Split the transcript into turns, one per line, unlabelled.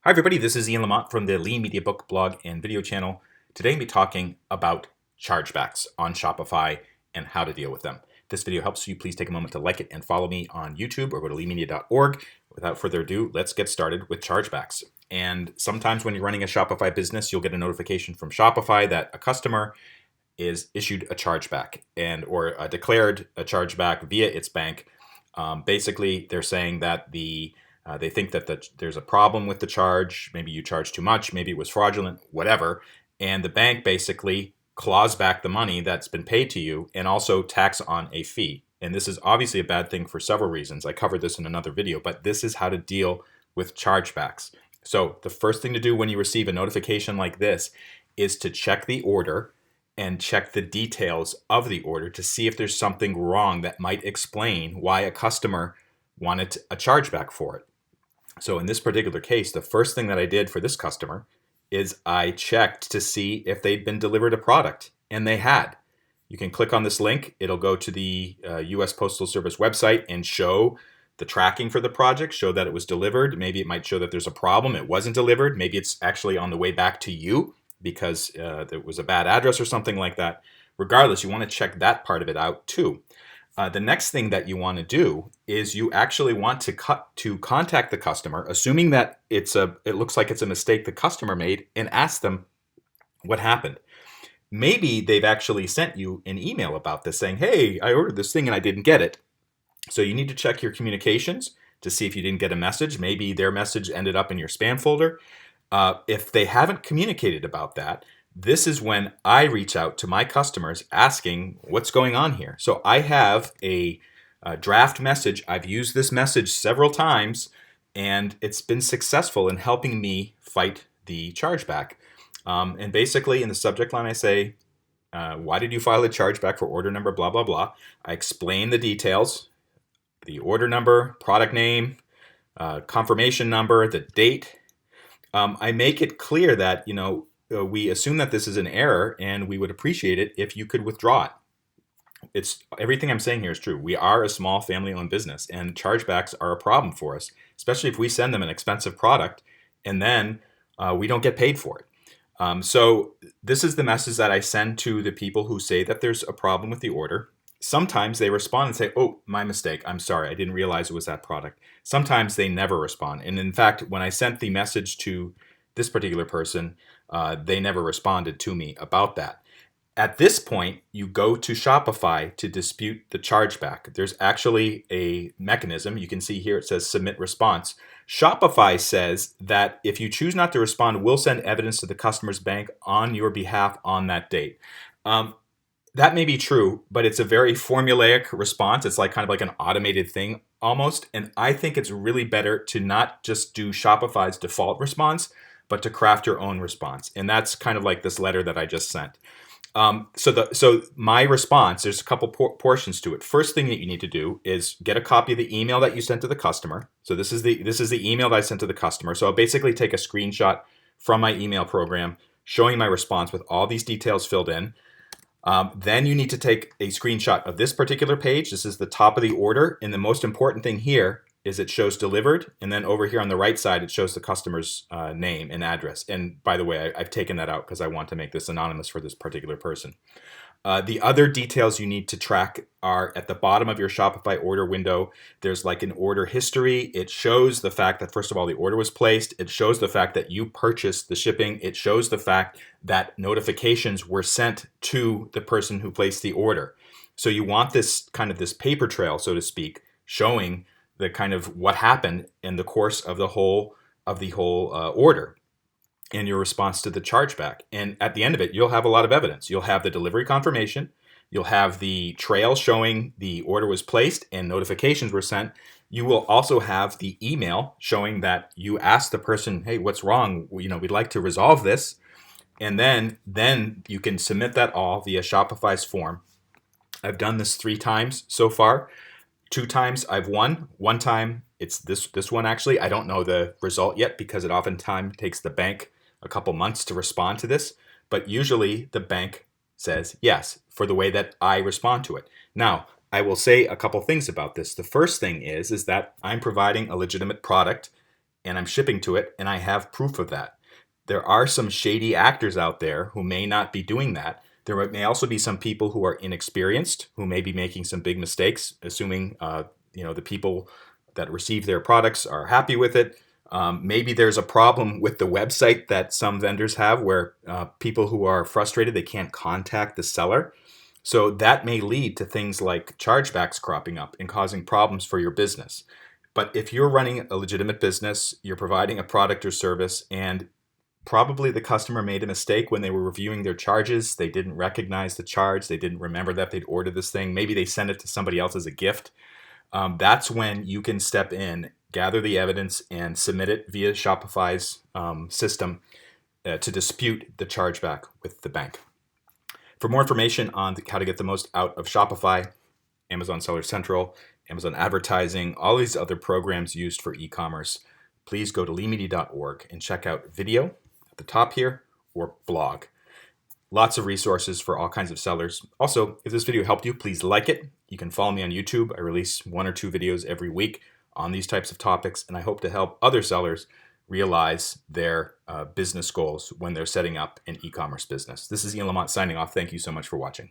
Hi everybody, this is Ian Lamont from the Lean Media Book blog and video channel. Today I'll be talking about chargebacks on Shopify and how to deal with them. If this video helps you, please take a moment to like it and follow me on YouTube or go to leanmedia.org. Without further ado, let's get started with chargebacks. And sometimes when you're running a Shopify business, you'll get a notification from Shopify that a customer is issued a chargeback or declared a chargeback via its bank. Basically, they're saying that they think that there's a problem with the charge. Maybe you charged too much. Maybe it was fraudulent, whatever. And the bank basically claws back the money that's been paid to you and also tacks on a fee. And this is obviously a bad thing for several reasons. I covered this in another video, but this is how to deal with chargebacks. So the first thing to do when you receive a notification like this is to check the order and check the details of the order to see if there's something wrong that might explain why a customer wanted a chargeback for it. So in this particular case, the first thing that I did for this customer is I checked to see if they'd been delivered a product, and they had. You can click on this link. It'll go to the U.S. Postal Service website and show the tracking for the project, show that it was delivered. Maybe it might show that there's a problem. It wasn't delivered. Maybe it's actually on the way back to you because there was a bad address or something like that. Regardless, you want to check that part of it out too. The next thing that you want to do is you actually want to contact the customer, assuming that it looks like it's a mistake the customer made, and ask them what happened. Maybe they've actually sent you an email about this saying, hey, I ordered this thing and I didn't get it. So you need to check your communications to see if you didn't get a message. Maybe their message ended up in your spam folder. If they haven't communicated about that, this is when I reach out to my customers asking what's going on here. So I have a draft message. I've used this message several times, and it's been successful in helping me fight the chargeback. And basically, in the subject line, I say, why did you file a chargeback for order number, blah, blah, blah. I explain the details, the order number, product name, confirmation number, the date. I make it clear that, we assume that this is an error and we would appreciate it if you could withdraw it. Everything I'm saying here is true. We are a small family-owned business, and chargebacks are a problem for us, especially if we send them an expensive product and then we don't get paid for it. So this is the message that I send to the people who say that there's a problem with the order. Sometimes they respond and say, oh, my mistake. I'm sorry. I didn't realize it was that product. Sometimes they never respond. And in fact, when I sent the message to this particular person, they never responded to me about that. At this point, you go to Shopify to dispute the chargeback. There's actually a mechanism. You can see here it says submit response. Shopify says that if you choose not to respond, we'll send evidence to the customer's bank on your behalf on that date. That may be true, but it's a very formulaic response. It's kind of like an automated thing almost. And I think it's really better to not just do Shopify's default response, but to craft your own response. And that's kind of like this letter that I just sent. So my response, there's a couple portions to it. First thing that you need to do is get a copy of the email that you sent to the customer. So this is the email that I sent to the customer. So I'll basically take a screenshot from my email program showing my response with all these details filled in. Then you need to take a screenshot of this particular page. This is the top of the order. And the most important thing here is it shows delivered. And then over here on the right side, it shows the customer's name and address. And by the way, I've taken that out because I want to make this anonymous for this particular person. The other details you need to track are at the bottom of your Shopify order window. There's like an order history. It shows the fact that, first of all, the order was placed. It shows the fact that you purchased the shipping. It shows the fact that notifications were sent to the person who placed the order. So you want this paper trail, so to speak, showing the kind of what happened in the course of the whole order and your response to the chargeback. And at the end of it, you'll have a lot of evidence. You'll have the delivery confirmation. You'll have the trail showing the order was placed and notifications were sent. You will also have the email showing that you asked the person, hey, what's wrong? We'd like to resolve this. And then you can submit that all via Shopify's form. I've done this 3 times so far. 2 times I've won. 1 time it's this one actually. I don't know the result yet because it oftentimes takes the bank a couple months to respond to this. But usually the bank says yes for the way that I respond to it. Now, I will say a couple things about this. The first thing is that I'm providing a legitimate product and I'm shipping to it, and I have proof of that. There are some shady actors out there who may not be doing that. There may also be some people who are inexperienced, who may be making some big mistakes, assuming the people that receive their products are happy with it. Maybe there's a problem with the website that some vendors have where people who are frustrated, they can't contact the seller. So that may lead to things like chargebacks cropping up and causing problems for your business. But if you're running a legitimate business, you're providing a product or service, and probably the customer made a mistake when they were reviewing their charges. They didn't recognize the charge. They didn't remember that they'd ordered this thing. Maybe they sent it to somebody else as a gift. That's when you can step in, gather the evidence, and submit it via Shopify's system to dispute the chargeback with the bank. For more information on how to get the most out of Shopify, Amazon Seller Central, Amazon Advertising, all these other programs used for e-commerce, please go to leemedia.org and check out video at the top here or blog. Lots of resources for all kinds of sellers. Also, if this video helped you, please like it. You can follow me on YouTube. I release 1 or 2 videos every week on these types of topics, and I hope to help other sellers realize their business goals when they're setting up an e-commerce business. This is Ian Lamont signing off. Thank you so much for watching.